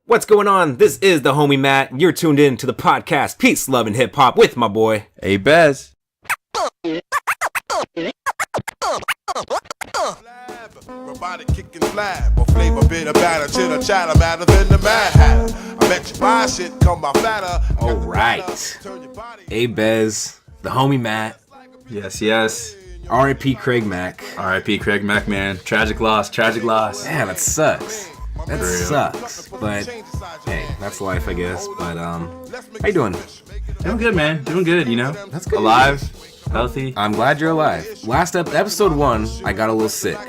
What's going on? This is the homie Matt. You're tuned in to the podcast Peace, Love, and Hip Hop with my boy A-Bez. Robotic kicking flab, or flavor bit of batter, chitter chatter, matter than the mad hatter. I bet you buy shit, come by fatter. Alright. A-Bez, the homie Matt. Yes. RIP CRAIG MACK. RIP CRAIG MACK, man. Tragic loss. Yeah, that sucks. That sucks. But, hey, that's life, I guess. But, how you doing? Doing good, man. Doing good, you know? That's good. Alive, healthy. I'm glad you're alive. Last episode 1, I got a little sick.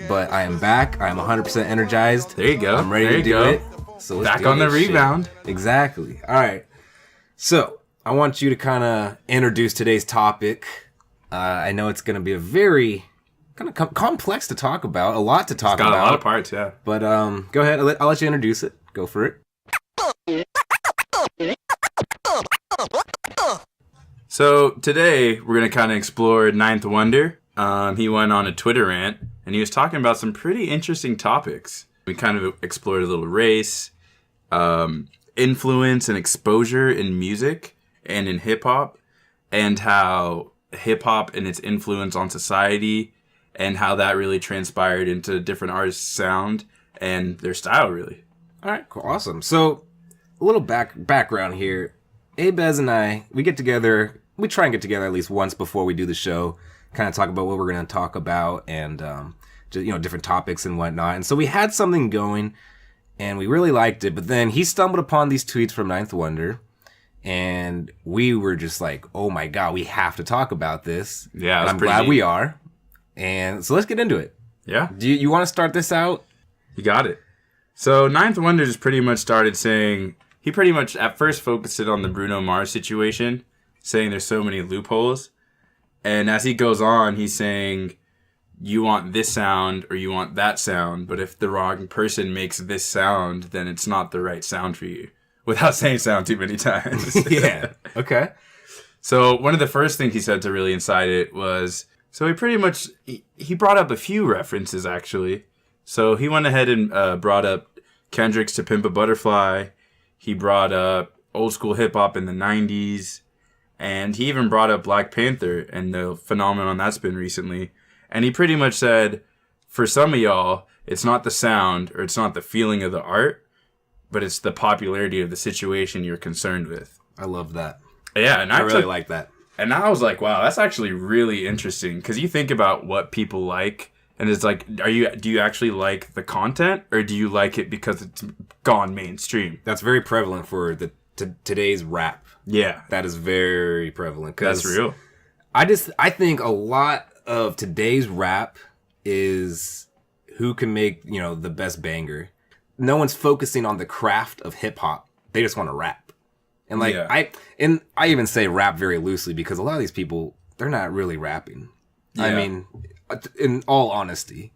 But I am back. I am 100% energized. There you go. I'm ready to do it. So let's back on the rebound. Shit. Exactly. All right. So I want you to kind of introduce today's topic. I know it's going to be a very kind of complex to talk about. A lot to talk about. Got a lot of parts, yeah. But go ahead. I'll let you introduce it. Go for it. So today we're going to kind of explore Ninth Wonder. He went on a Twitter rant, and he was talking about some pretty interesting topics. We kind of explored a little race, influence and exposure in music and in hip-hop, and how hip-hop and its influence on society, and how that really transpired into different artists' sound and their style, really. All right, cool, awesome. So a little background here. A-Bez and I, we get together. We try and get together at least once before we do the show. Kind of talk about what we're going to talk about and, just, different topics and whatnot. And so we had something going and we really liked it. But then he stumbled upon these tweets from Ninth Wonder and we were just like, oh my God, we have to talk about this. Yeah, and I'm glad we are. And so let's get into it. Yeah. Do you want to start this out? You got it. So Ninth Wonder just pretty much started saying, he pretty much at first focused it on the Bruno Mars situation, saying there's so many loopholes. And as he goes on, he's saying, you want this sound or you want that sound, but if the wrong person makes this sound, then it's not the right sound for you. Without saying sound too many times. Yeah. Okay. So one of the first things he said to really incite it was, so he pretty much, he brought up a few references, actually. So he went ahead and brought up Kendrick's To Pimp a Butterfly. He brought up old school hip hop in the 90s. And he even brought up Black Panther and the phenomenon that's been recently. And he pretty much said, for some of y'all, it's not the sound or it's not the feeling of the art, but it's the popularity of the situation you're concerned with. I love that. Yeah, and I really like that. And I was like, wow, that's actually really interesting. Because you think about what people like, and it's like, do you actually like the content, or do you like it because it's gone mainstream? That's very prevalent for today's rap. Yeah. That is very prevalent. That's real. I think a lot of today's rap is who can make, the best banger. No one's focusing on the craft of hip hop. They just want to rap. And I even say rap very loosely because a lot of these people, they're not really rapping. Yeah. I mean, in all honesty,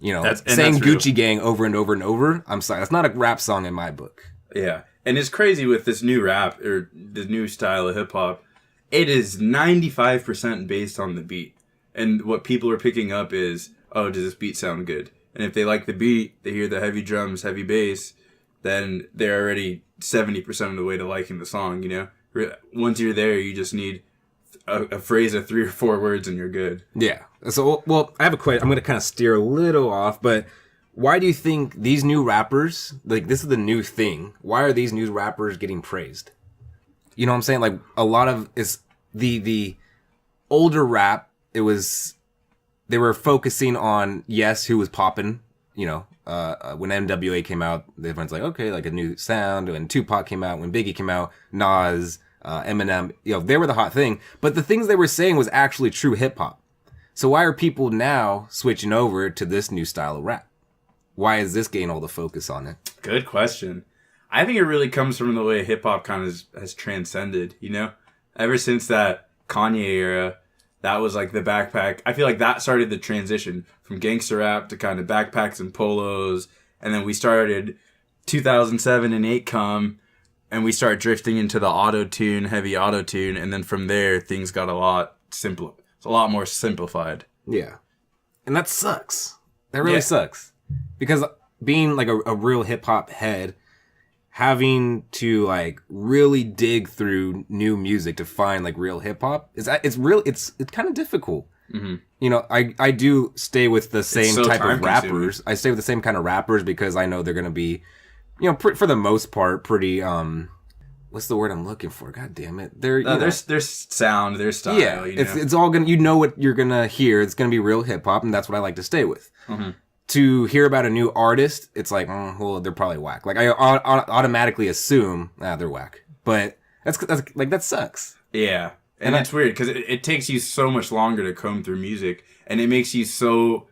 saying Gucci Gang over and over and over, I'm sorry, that's not a rap song in my book. Yeah. And it's crazy with this new rap or the new style of hip hop. It is 95% based on the beat. And what people are picking up is, oh, does this beat sound good? And if they like the beat, they hear the heavy drums, heavy bass, then they're already 70% of the way to liking the song, Once you're there, you just need a phrase of 3 or 4 words and you're good. Yeah. So, well, I have a question. I'm going to kind of steer a little off, but why do you think these new rappers, this is the new thing, why are these new rappers getting praised? You know what I'm saying? Like, a lot of it's the older rap, they were focusing on, yes, who was popping, when NWA came out, everyone's like, okay, like a new sound. When Tupac came out, when Biggie came out, Nas, Eminem, they were the hot thing. But the things they were saying was actually true hip hop. So why are people now switching over to this new style of rap? Why is this getting all the focus on it? Good question. I think it really comes from the way hip hop kind of has transcended, Ever since that Kanye era, that was like the backpack. I feel like that started the transition from gangster rap to kind of backpacks and polos. And then we started 2007 and 8 come, and we start drifting into the auto-tune, heavy auto-tune. And then from there, things got a lot simpler. It's a lot more simplified. Yeah. And that sucks. That really sucks. Because being like a real hip hop head, having to like really dig through new music to find like real hip hop it's kind of difficult. Mm-hmm. You know, I do stay with the same type of rappers. I stay with the same kind of rappers because I know they're gonna be, you know, for the most part, pretty what's the word I'm looking for? God damn it! Their sound, their style. Yeah, you know? it's all gonna. You know what you're gonna hear. It's gonna be real hip hop, and that's what I like to stay with. Mm-hmm. To hear about a new artist, it's like, well, they're probably whack. Like I automatically assume, they're whack. But that's like that sucks. Yeah, and it's weird because it takes you so much longer to comb through music, and it makes you so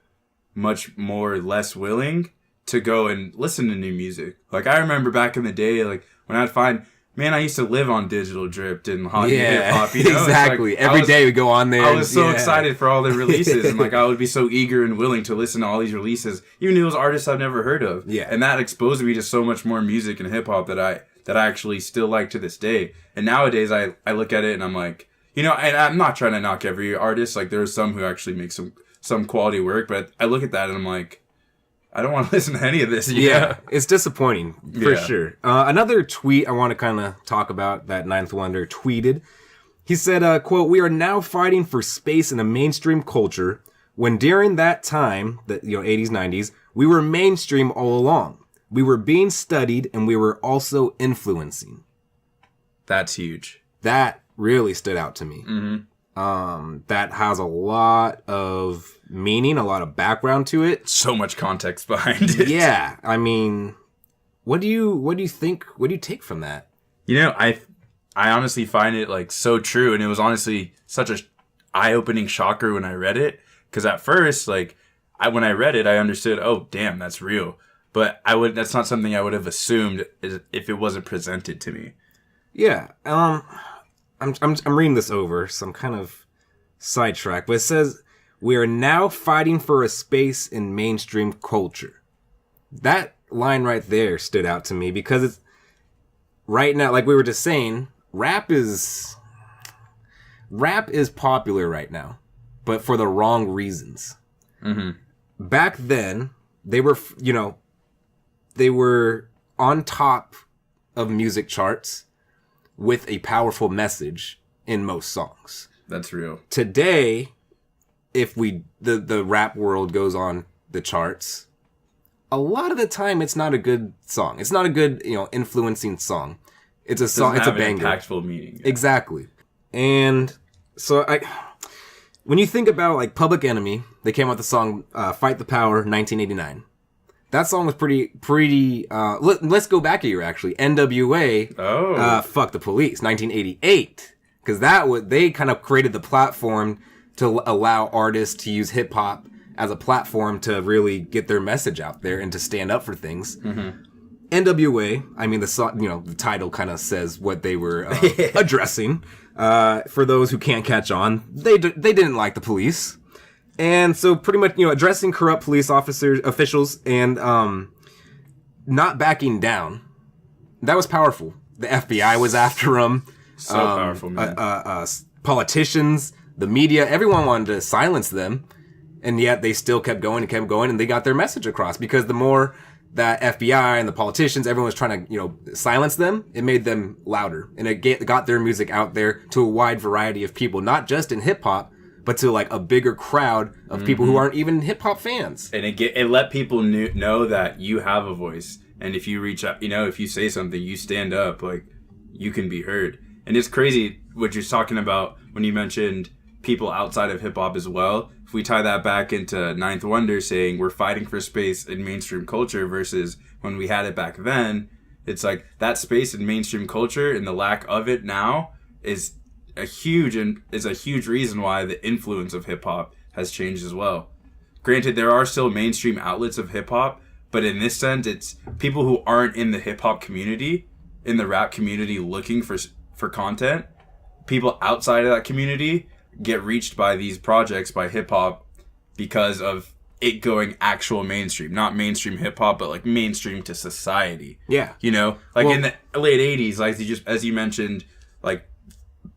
much more less willing to go and listen to new music. Like I remember back in the day, like when I'd find. Man, I used to live on Digital Dripped and hot hip hop. You know? Exactly. Like, every day we go on there. I was so excited for all the releases, and like I would be so eager and willing to listen to all these releases, even those artists I've never heard of. Yeah, and that exposed me to so much more music and hip hop that I actually still like to this day. And nowadays, I look at it and I'm like, you know, and I'm not trying to knock every artist. Like there are some who actually make some quality work, but I look at that and I'm like, I don't want to listen to any of this. Yeah, it's disappointing for sure. Another tweet I want to kind of talk about that Ninth Wonder tweeted. He said, quote, "We are now fighting for space in a mainstream culture when during that time, the 80s, 90s, we were mainstream all along. We were being studied and we were also influencing." That's huge. That really stood out to me. Mm-hmm. That has a lot of meaning, a lot of background to it. So much context behind it. Yeah, I mean, what do you think? What do you take from that? You know, I honestly find it like so true, and it was honestly such a eye-opening shocker when I read it. Because at first, like, when I read it, I understood, oh damn, that's real. But that's not something I would have assumed if it wasn't presented to me. Yeah. I'm reading this over, so I'm kind of sidetracked. But it says, "We are now fighting for a space in mainstream culture." That line right there stood out to me because it's right now, like we were just saying, rap is popular right now, but for the wrong reasons. Mm-hmm. Back then, they were on top of music charts with a powerful message in most songs. That's real. Today, if the rap world goes on the charts, a lot of the time it's not a good song. It's not a good, influencing song. It's a song. It's a banger. Impactful meaning. Yeah. Exactly. And so when you think about like Public Enemy, they came out with the song "Fight the Power" 1989. That song was pretty. Let's go back a year actually. NWA. "Fuck the Police" 1988, because they kind of created the platform to allow artists to use hip hop as a platform to really get their message out there and to stand up for things. Mm-hmm. NWA. I mean, the song, the title kind of says what they were addressing. For those who can't catch on, they didn't like the police. And so pretty much, addressing corrupt police officials and not backing down. That was powerful. The FBI was after them. So powerful, man. Politicians, the media, everyone wanted to silence them. And yet they still kept going, and they got their message across. Because the more that FBI and the politicians, everyone was trying to, silence them, it made them louder. And it got their music out there to a wide variety of people, not just in hip-hop, but to like a bigger crowd of people who aren't even hip hop fans. And it let people know that you have a voice, and if you reach out, if you say something, you stand up, like you can be heard. And it's crazy what you're talking about when you mentioned people outside of hip hop as well. If we tie that back into Ninth Wonder saying we're fighting for space in mainstream culture versus when we had it back then, it's like that space in mainstream culture and the lack of it now is a huge reason why the influence of hip hop has changed as well. Granted, there are still mainstream outlets of hip hop, but in this sense, it's people who aren't in the hip hop community, in the rap community, looking for content. People outside of that community get reached by these projects by hip hop because of it going actual mainstream, not mainstream hip hop, but like mainstream to society. Yeah, in the late '80s, like as you mentioned, like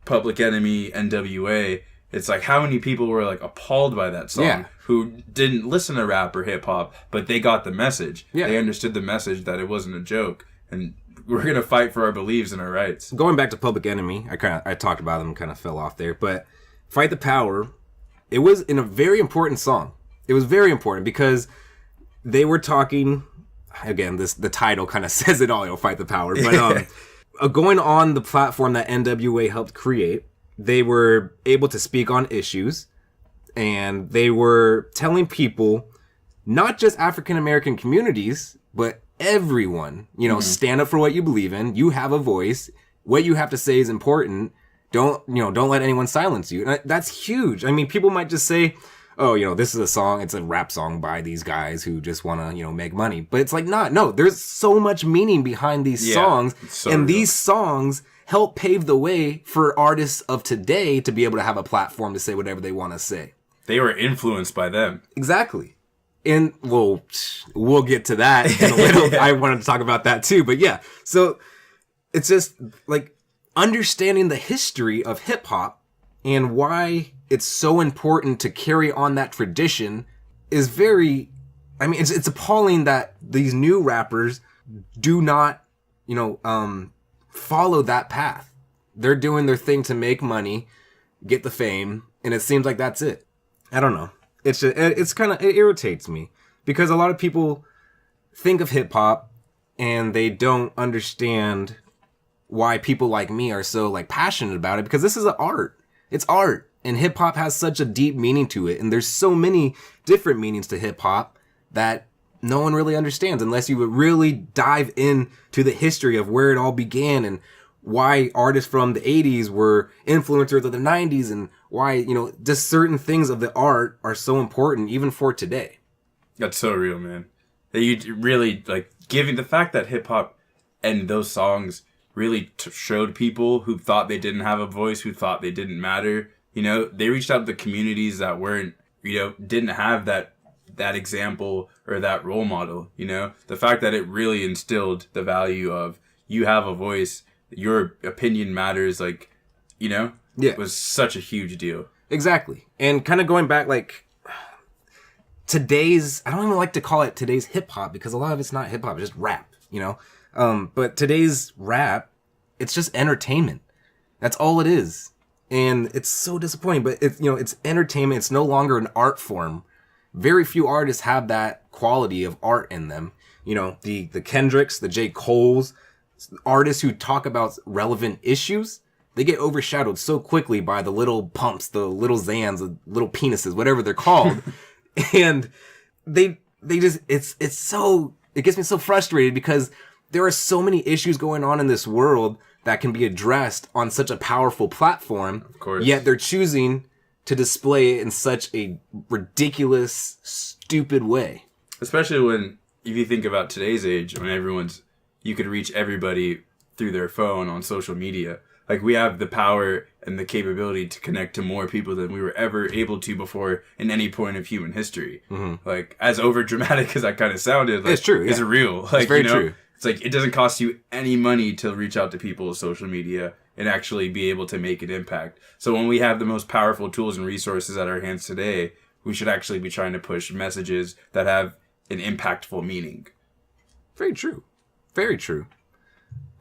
Public Enemy, NWA, it's like how many people were like appalled by that song who didn't listen to rap or hip hop, but they got the message. Yeah. They understood the message that it wasn't a joke. And we're gonna fight for our beliefs and our rights. Going back to Public Enemy, I talked about them, kind of fell off there, but Fight the Power, it was in a very important song. It was very important because they were talking, again, the title kind of says it all, Fight the Power, but going on the platform that NWA helped create, they were able to speak on issues, and they were telling people, not just African American communities, but everyone, stand up for what you believe in. You have a voice. What you have to say is important. Don't let anyone silence you. And that's huge. I mean, people might just say, oh, this is a song. It's a rap song by these guys who just want to, make money. But it's like, no, there's so much meaning behind these songs. And these songs help pave the way for artists of today to be able to have a platform to say whatever they want to say. They were influenced by them. Exactly. And we'll get to that in a little. I wanted to talk about that too, but yeah. So it's just like understanding the history of hip hop and why it's so important to carry on that tradition is very. I mean, it's appalling that these new rappers do not, follow that path. They're doing their thing to make money, get the fame, and it seems like that's it. I don't know. It irritates me because a lot of people think of hip hop and they don't understand why people like me are so passionate about it, because this is an art. It's art, and hip hop has such a deep meaning to it, and there's so many different meanings to hip hop that no one really understands unless you would really dive into the history of where it all began and why artists from the 80s were influencers of the 90s and why, just certain things of the art are so important even for today. That's so real, man. That you really, giving the fact that hip hop and those songs really showed people who thought they didn't have a voice, who thought they didn't matter. They reached out to communities that weren't, didn't have that example or that role model. The fact that it really instilled the value of you have a voice, your opinion matters, was such a huge deal. Exactly. And kind of going back, today's, I don't even like to call it today's hip hop because a lot of it's not hip hop, it's just rap, but today's rap, it's just entertainment. That's all it is. And it's so disappointing, but it's entertainment. It's no longer an art form. Very few artists have that quality of art in them. The Kendricks, the J. Coles, artists who talk about relevant issues, they get overshadowed so quickly by the little pumps, the little Zans, the little penises, whatever they're called. And they just, it gets me so frustrated because there are so many issues going on in this world that can be addressed on such a powerful platform. Of course. Yet they're choosing to display it in such a ridiculous, stupid way. Especially if you think about today's age, when you could reach everybody through their phone on social media. We have the power and the capability to connect to more people than we were ever able to before in any point of human history. Mm-hmm. As over dramatic as that kind of sounded, it's true. Yeah. It's real. It's very true. It's it doesn't cost you any money to reach out to people with social media and actually be able to make an impact. So when we have the most powerful tools and resources at our hands today, we should actually be trying to push messages that have an impactful meaning. Very true. Very true.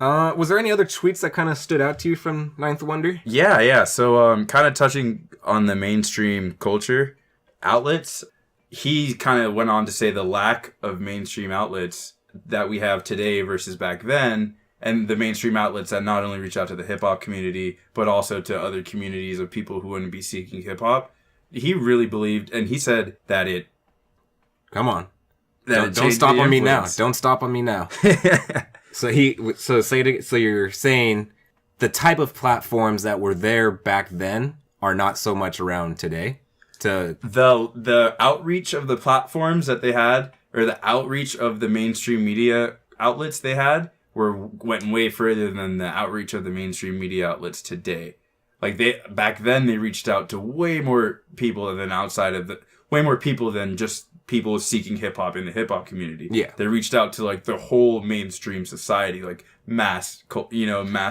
Was there any other tweets that kind of stood out to you from Ninth Wonder? Yeah. So kind of touching on the mainstream culture outlets, he kind of went on to say the lack of mainstream outlets that we have today versus back then, and the mainstream outlets that not only reach out to the hip-hop community, but also to other communities of people who wouldn't be seeking hip-hop. He really believed, and he said that it... Come on. Don't stop on me now. Don't stop on me now. So you're saying the type of platforms that were there back then are not so much around today? The outreach of the platforms that they had, or the outreach of the mainstream media outlets they had, went way further than the outreach of the mainstream media outlets today. Back then they reached out to way more people than just people seeking hip hop in the hip hop community. Yeah. They reached out to the whole mainstream society, mass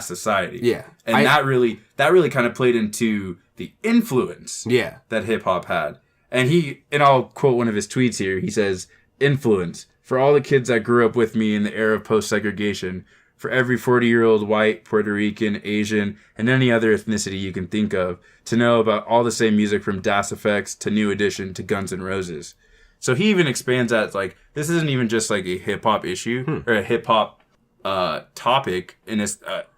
society. Yeah. And that really kind of played into the influence that hip hop had. And I'll quote one of his tweets here. He says, "Influence. For all the kids that grew up with me in the era of post-segregation, for every 40-year-old white, Puerto Rican, Asian, and any other ethnicity you can think of to know about all the same music from Das Effects to New Edition to Guns N' Roses. So he even expands that, like, this isn't even just like a hip-hop issue or a hip-hop topic in this,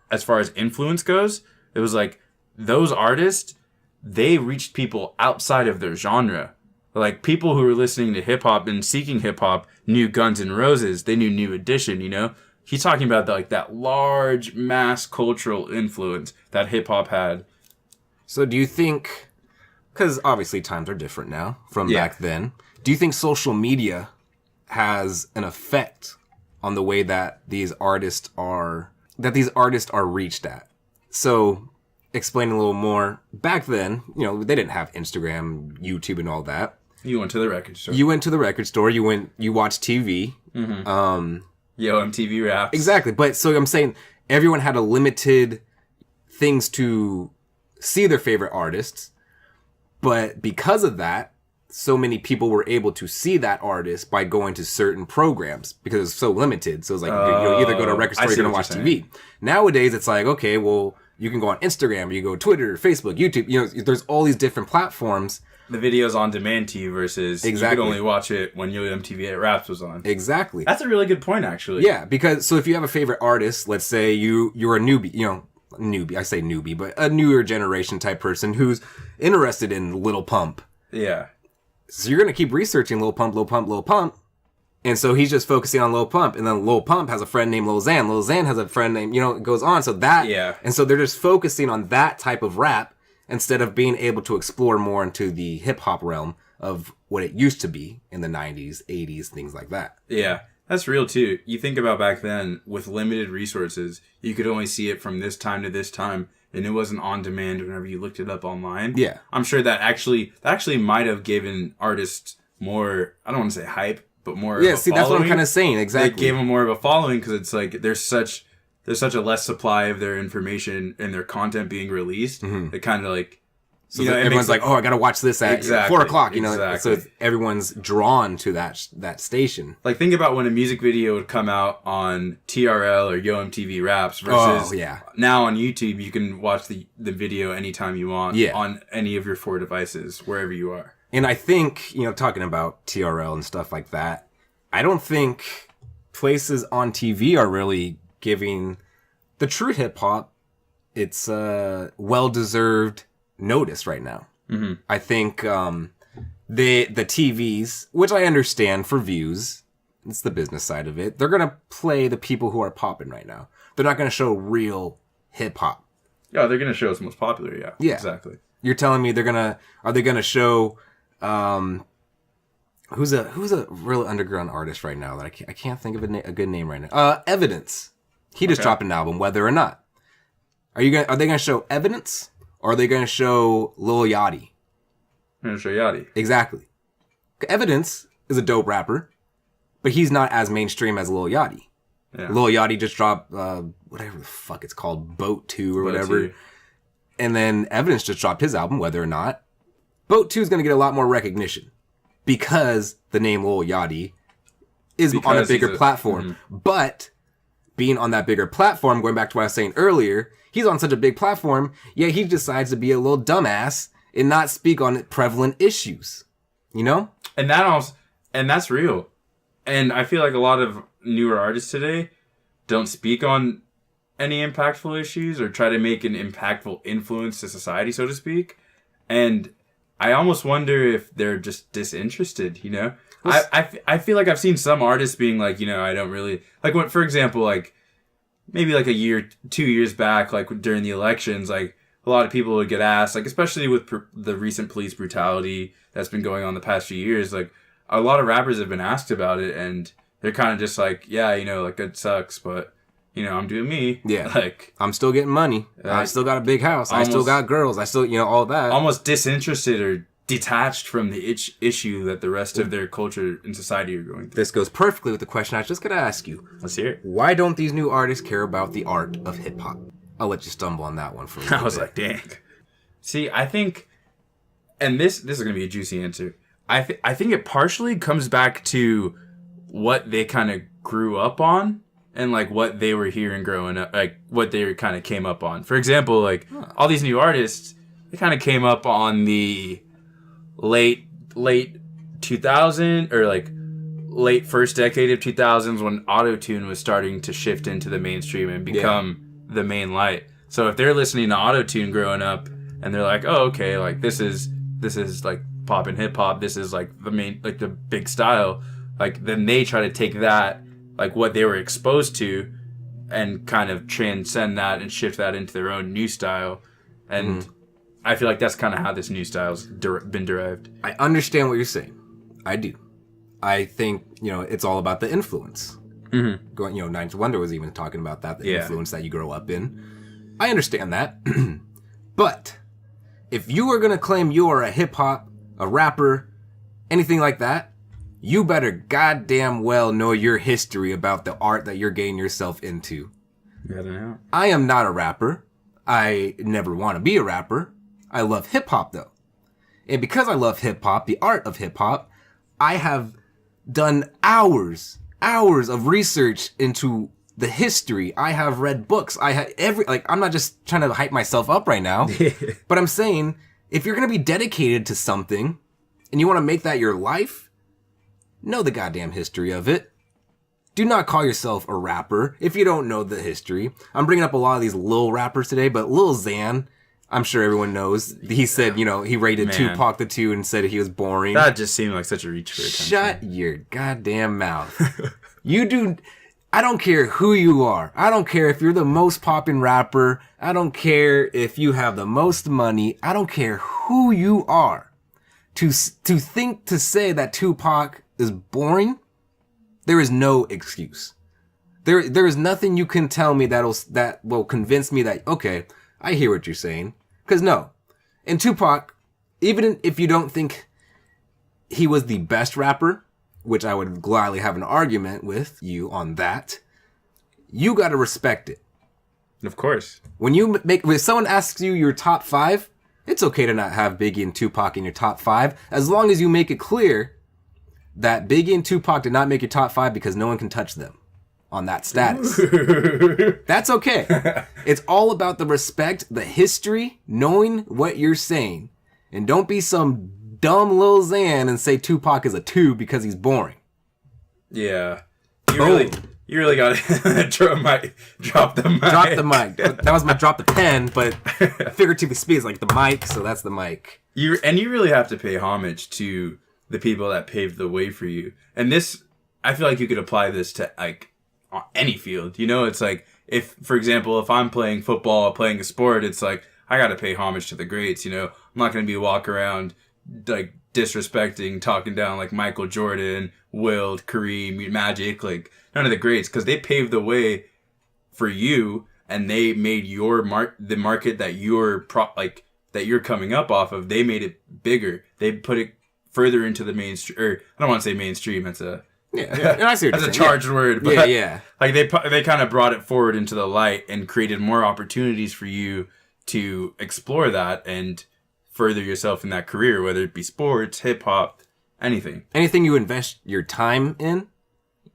as far as influence goes. It was like those artists, they reached people outside of their genre. Like, people who were listening to hip-hop and seeking hip-hop knew Guns N' Roses. They knew New Edition, you know? He's talking about that large mass cultural influence that hip-hop had. So do you think, because obviously times are different now from back then, do you think social media has an effect on the way that these artists are reached at? So explain a little more. Back then, you know, they didn't have Instagram, YouTube, and all that. You went to the record store. You watched TV. Yo, MTV Raps. Exactly. But so I'm saying everyone had a limited things to see their favorite artists. But because of that, so many people were able to see that artist by going to certain programs because it's so limited. So it's like, you'll either go to a record store or you're going to watch TV. Nowadays, it's like, okay, well, you can go on Instagram, you go Twitter, Facebook, YouTube. You know, there's all these different platforms. The video's on demand to you versus you could only watch it when Yo MTV Raps was on. Exactly. That's a really good point, actually. Yeah, because so if you have a favorite artist, let's say you're a newbie, I say newbie, but a newer generation type person who's interested in Lil Pump. Yeah. So you're going to keep researching Lil Pump. And so he's just focusing on Lil Pump. And then Lil Pump has a friend named Lil Xan. Lil Xan has a friend named, it goes on. So that, and so they're just focusing on that type of rap instead of being able to explore more into the hip hop realm of what it used to be in the 90s, 80s, things like that. Yeah. That's real too. You think about back then with limited resources, you could only see it from this time to this time. And it wasn't on demand whenever you looked it up online. Yeah. I'm sure that actually might have given artists more, I don't want to say hype, but more of a following. That's what I'm kind of saying. Exactly. It gave them more of a following because it's like there's such a less supply of their information and their content being released. Mm-hmm. It kind of like, so everyone's like, oh, I got to watch this at 4 o'clock, So everyone's drawn to that station. Like, think about when a music video would come out on TRL or Yo MTV Raps versus now on YouTube, you can watch the video anytime you want on any of your 4 devices, wherever you are. And I think, talking about TRL and stuff like that, I don't think places on TV are really giving the true hip hop its well-deserved notice right now. Mm-hmm. I think the TVs, which I understand for views, it's the business side of it, they're gonna play the people who are popping right now. They're not gonna show real hip hop. Yeah, they're gonna show what's most popular. Yeah, exactly. You're telling me are they gonna show who's a real underground artist right now that I can't think of a good name right now? Evidence. He just dropped an album, whether or not. Are they gonna show Evidence? Or are they going to show Lil Yachty? They're going to show Yachty. Exactly. Evidence is a dope rapper, but he's not as mainstream as Lil Yachty. Yeah. Lil Yachty just dropped, whatever the fuck it's called, Boat 2 or whatever. 2. And then Evidence just dropped his album, whether or not. Boat 2 is going to get a lot more recognition because the name Lil Yachty is on a bigger platform. Mm-hmm. But being on that bigger platform, going back to what I was saying earlier, he's on such a big platform, yet he decides to be a little dumbass and not speak on prevalent issues. And that's real. And I feel like a lot of newer artists today don't speak on any impactful issues or try to make an impactful influence to society, so to speak. And I almost wonder if they're just disinterested, I feel like I've seen some artists being like, I don't really like when, for example, like maybe like a year, 2 years back, like during the elections, like a lot of people would get asked, like especially with the recent police brutality that's been going on the past few years, like a lot of rappers have been asked about it and they're kind of just like, yeah, like it sucks, but I'm doing me. Yeah. Like I'm still getting money. I still got a big house. I still got girls. I still, all that. Almost disinterested or detached from the issue that the rest of their culture and society are going through. This goes perfectly with the question I was just going to ask you. Let's hear it. Why don't these new artists care about the art of hip-hop? I'll let you stumble on that one for a minute. I was like, dang. See, I think, and this is going to be a juicy answer, I think it partially comes back to what they kind of grew up on and like what they were hearing growing up, like what they kind of came up on. For example, like all these new artists, they kind of came up on the late 2000 or like late first decade of 2000s when autotune was starting to shift into the mainstream and become the main light. So if they're listening to autotune growing up and they're like, oh, okay, like this is like pop and hip hop, this is like the main, like the big style, like then they try to take that, like what they were exposed to, and kind of transcend that and shift that into their own new style. And I feel like that's kind of how this new style's been derived. I understand what you're saying. I do. I think, it's all about the influence. Going, Ninth Wonder was even talking about that, the influence that you grow up in. I understand that. But if you are going to claim you are a hip hop, a rapper, anything like that, you better goddamn well know your history about the art that you're getting yourself into. I am not a rapper. I never want to be a rapper. I love hip hop though. And because I love hip hop, the art of hip hop, I have done hours of research into the history. I have read books. I have I'm not just trying to hype myself up right now, but I'm saying if you're going to be dedicated to something and you want to make that your life, know the goddamn history of it. Do not call yourself a rapper if you don't know the history. I'm bringing up a lot of these Lil rappers today, but Lil Xan, I'm sure everyone knows. He said, he rated Tupac the 2 and said he was boring. That just seemed like such a reach for attention. Shut your goddamn mouth. I don't care who you are. I don't care if you're the most poppin' rapper. I don't care if you have the most money. I don't care who you are. To say that Tupac is boring, there is no excuse. There is nothing you can tell me that will convince me that, okay, I hear what you're saying. Because no, in Tupac, even if you don't think he was the best rapper, which I would gladly have an argument with you on that, you gotta respect it. Of course. When someone asks you your top 5, it's okay to not have Biggie and Tupac in your top 5, as long as you make it clear that Biggie and Tupac did not make your top 5 because no one can touch them on that status. That's okay. It's all about the respect, the history, knowing what you're saying. And don't be some dumb Lil Xan and say Tupac is a 2 because he's boring. Yeah. You really got to drop the mic. Drop the mic. That was my drop the pen, but figuratively speaking, it's like the mic, so that's the mic. You really have to pay homage to the people that paved the way for you. And this, I feel like you could apply this to like any field. It's like if, for example, if I'm playing football, playing a sport, it's like I got to pay homage to the greats. I'm not going to be walking around like disrespecting, talking down like Michael Jordan, Wilt, Kareem, Magic, like none of the greats, because they paved the way for you and they made your the market that you're that you're coming up off of. They made it bigger. They put it further into the mainstream. Or I don't want to say mainstream. It's a I see what that's a charged word. But yeah. Like they kind of brought it forward into the light and created more opportunities for you to explore that and further yourself in that career, whether it be sports, hip hop, anything. Anything you invest your time in,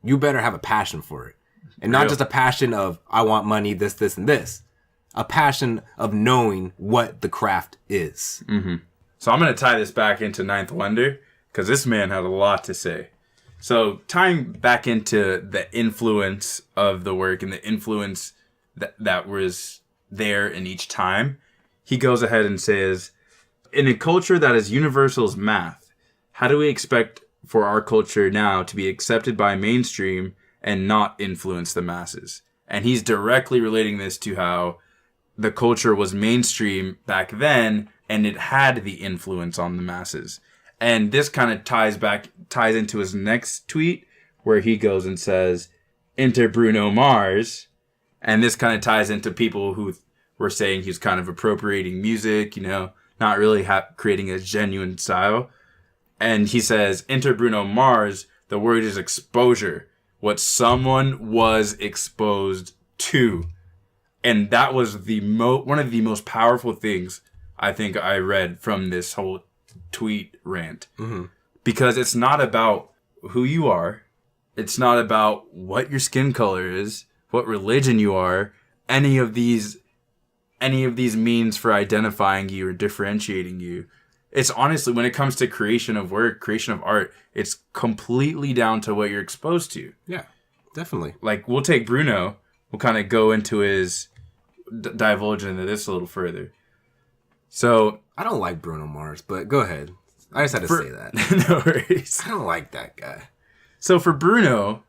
you better have a passion for it. And not just a passion of, I want money, this, and this. A passion of knowing what the craft is. Mm-hmm. So I'm going to tie this back into Ninth Wonder, because this man had a lot to say. So tying back into the influence of the work and the influence that was there in each time, he goes ahead and says, in a culture that is universal as math, how do we expect for our culture now to be accepted by mainstream and not influence the masses? And he's directly relating this to how the culture was mainstream back then and it had the influence on the masses. And this kind of ties into his next tweet where he goes and says, enter Bruno Mars. And this kind of ties into people who were saying he's kind of appropriating music, not really creating a genuine style. And he says, enter Bruno Mars, the word is exposure. What someone was exposed to. And that was one of the most powerful things I think I read from this whole tweet rant. Mm-hmm. Because it's not about who you are. It's not about what your skin color is, what religion you are, any of these means for identifying you or differentiating you. It's honestly, when it comes to creation of work, creation of art, it's completely down to what you're exposed to. Yeah, definitely. Like, we'll take Bruno. We'll kind of go into his, divulge into this a little further. So, I don't like Bruno Mars, but go ahead. I just had to say that. No worries. I don't like that guy. So for Bruno,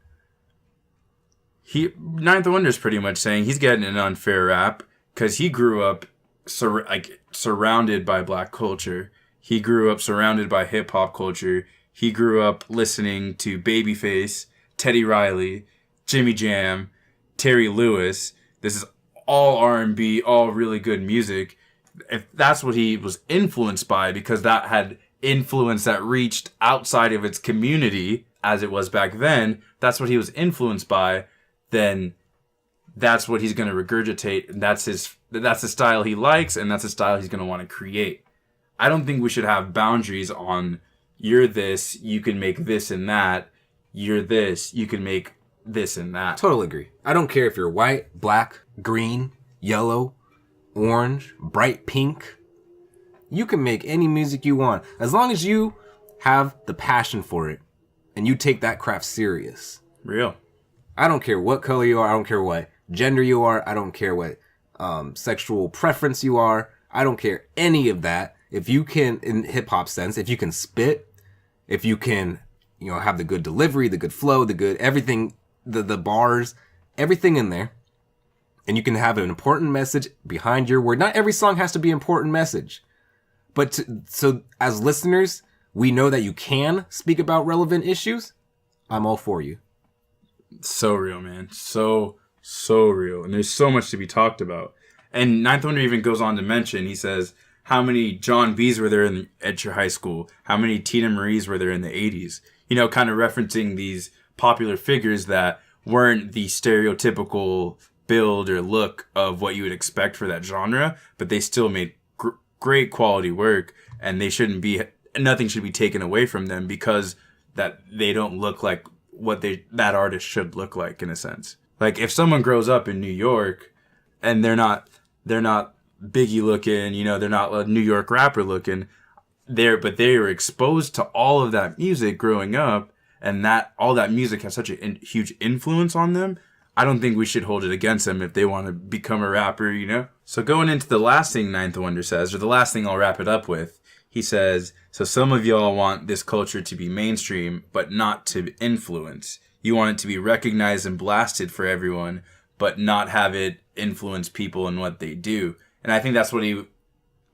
Ninth Wonder's pretty much saying he's getting an unfair rap because he grew up surrounded by black culture. He grew up surrounded by hip hop culture. He grew up listening to Babyface, Teddy Riley, Jimmy Jam, Terry Lewis. This is all R&B, all really good music. If that's what he was influenced by, because that had influence that reached outside of its community as it was back then, that's what he was influenced by, then that's what he's going to regurgitate. And that's the style he likes, and that's the style he's going to want to create. I don't think we should have boundaries on, you're this, you can make this and that. You're this, you can make this and that. Totally agree. I don't care if you're white, black, green, yellow, orange, bright pink. You can make any music you want. As long as you have the passion for it and you take that craft serious. Real. I don't care what color you are. I don't care what gender you are. I don't care what sexual preference you are. I don't care any of that. If you can, in hip hop sense, if you can spit, if you can, have the good delivery, the good flow, the good everything, the bars, everything in there, and you can have an important message behind your word. Not every song has to be an important message, but so as listeners, we know that you can speak about relevant issues. I'm all for you. So real, man. So real. And there's so much to be talked about. And Ninth Wonder even goes on to mention, he says, how many John B's were there at your high school? How many Tina Marie's were there in the 80s? Kind of referencing these popular figures that weren't the stereotypical build or look of what you would expect for that genre, but they still made great quality work, and nothing should be taken away from them because that they don't look like what that artist should look like, in a sense. Like, if someone grows up in New York and they're not Biggie looking, they're not a New York rapper looking, but they were exposed to all of that music growing up, and all that music has such a huge influence on them. I don't think we should hold it against them if they want to become a rapper, So going into the last thing Ninth Wonder says, or the last thing I'll wrap it up with, he says, so some of y'all want this culture to be mainstream, but not to influence. You want it to be recognized and blasted for everyone, but not have it influence people in what they do. And I think that's what he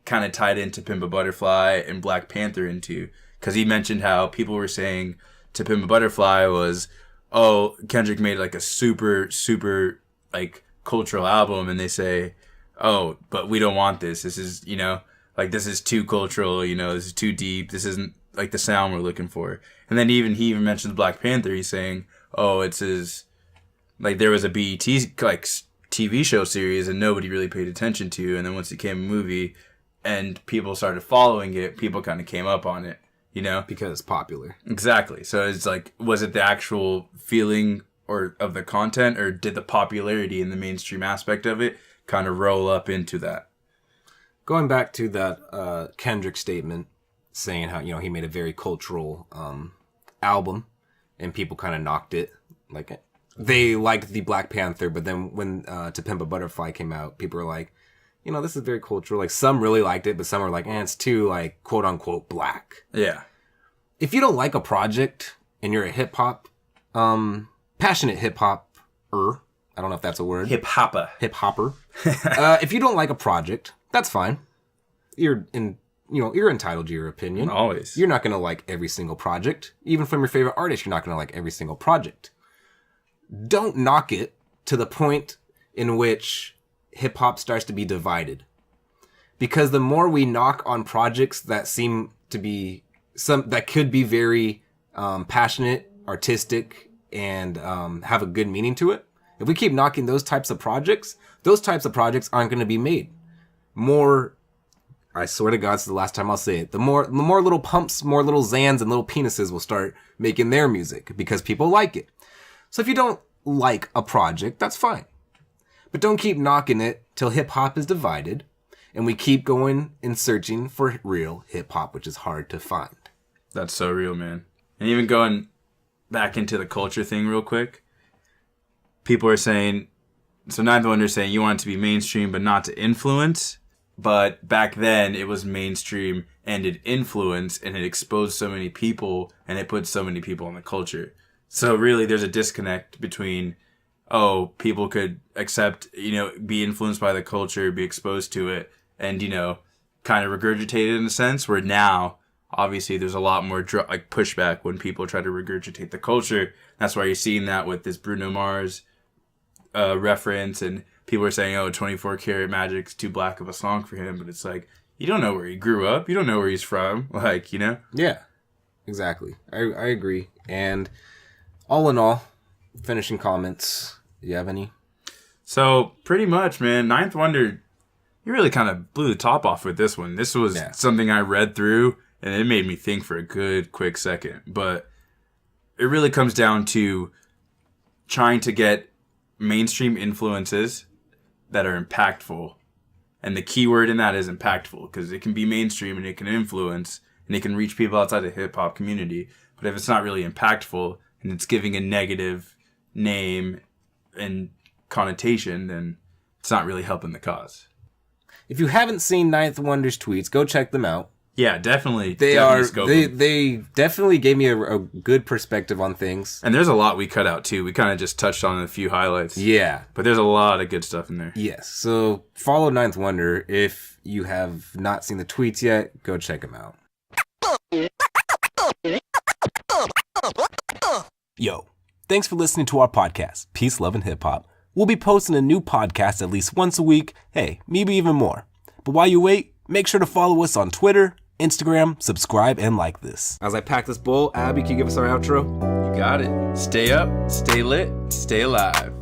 kind of tied into Pimp a Butterfly and Black Panther into, because he mentioned how people were saying to Pimp a Butterfly was, oh, Kendrick made like a super, super like cultural album, and they say, oh, but we don't want this. This is, this is too cultural, this is too deep. This isn't like the sound we're looking for. And then he even mentions Black Panther. He's saying, oh, it's his, like there was a BET like TV show series and nobody really paid attention to. And then once it became a movie and people started following it, people kind of came up on it, Because it's popular. Exactly. So it's like, was it the actual feeling or of the content, or did the popularity and the mainstream aspect of it kind of roll up into that? Going back to that Kendrick statement saying how, he made a very cultural album and people kind of knocked it. Like, they liked the Black Panther, but then when To Pimp a Butterfly came out, people were like, this is very cultural. Like, some really liked it, but some were like, it's too, like, quote unquote black. Yeah. If you don't like a project and you're a hip hop, passionate hip hopper, I don't know if that's a word. Hip hopper. If you don't like a project, that's fine. You're entitled to your opinion. Always. You're not going to like every single project. Even from your favorite artist, you're not going to like every single project. Don't knock it to the point in which hip hop starts to be divided. Because the more we knock on projects that seem to be that could be very passionate, artistic, and have a good meaning to it, if we keep knocking those types of projects aren't going to be made. More, I swear to God, it's the last time I'll say it, the more little pumps, more little Zans and little penises will start making their music because people like it. So if you don't like a project, that's fine. But don't keep knocking it till hip-hop is divided, and we keep going and searching for real hip-hop, which is hard to find. That's so real, man. And even going back into the culture thing real quick, people are saying, so Ninth Wonder is saying you want it to be mainstream but not to influence. But back then it was mainstream and it influenced and it exposed so many people and it put so many people in the culture. So really there's a disconnect between, people could accept, be influenced by the culture, be exposed to it, and, kind of regurgitate it in a sense, where now, obviously, there's a lot more pushback when people try to regurgitate the culture. That's why you're seeing that with this Bruno Mars reference, and people are saying, 24 Karat Magic's too black of a song for him, but it's like, you don't know where he grew up, you don't know where he's from, Yeah, exactly. I agree. And all in all, finishing comments, do you have any? So, pretty much, man, Ninth Wonder, you really kind of blew the top off with this one. This was something I read through, and it made me think for a good, quick second. But it really comes down to trying to get mainstream influences that are impactful. And the key word in that is impactful, because it can be mainstream and it can influence and it can reach people outside the hip-hop community. But if it's not really impactful and it's giving a negative name and connotation, then it's not really helping the cause. If you haven't seen Ninth Wonder's tweets, go check them out. Yeah, definitely. They definitely gave me a good perspective on things. And there's a lot we cut out too. We kind of just touched on a few highlights. Yeah. But there's a lot of good stuff in there. Yes. So follow Ninth Wonder. If you have not seen the tweets yet, go check them out. Yo, thanks for listening to our podcast, Peace, Love, and Hip Hop. We'll be posting a new podcast at least once a week. Hey, maybe even more. But while you wait, make sure to follow us on Twitter, Instagram, subscribe, and like this. As I pack this bowl, Abby, can you give us our outro? You got it. Stay up, stay lit, stay alive.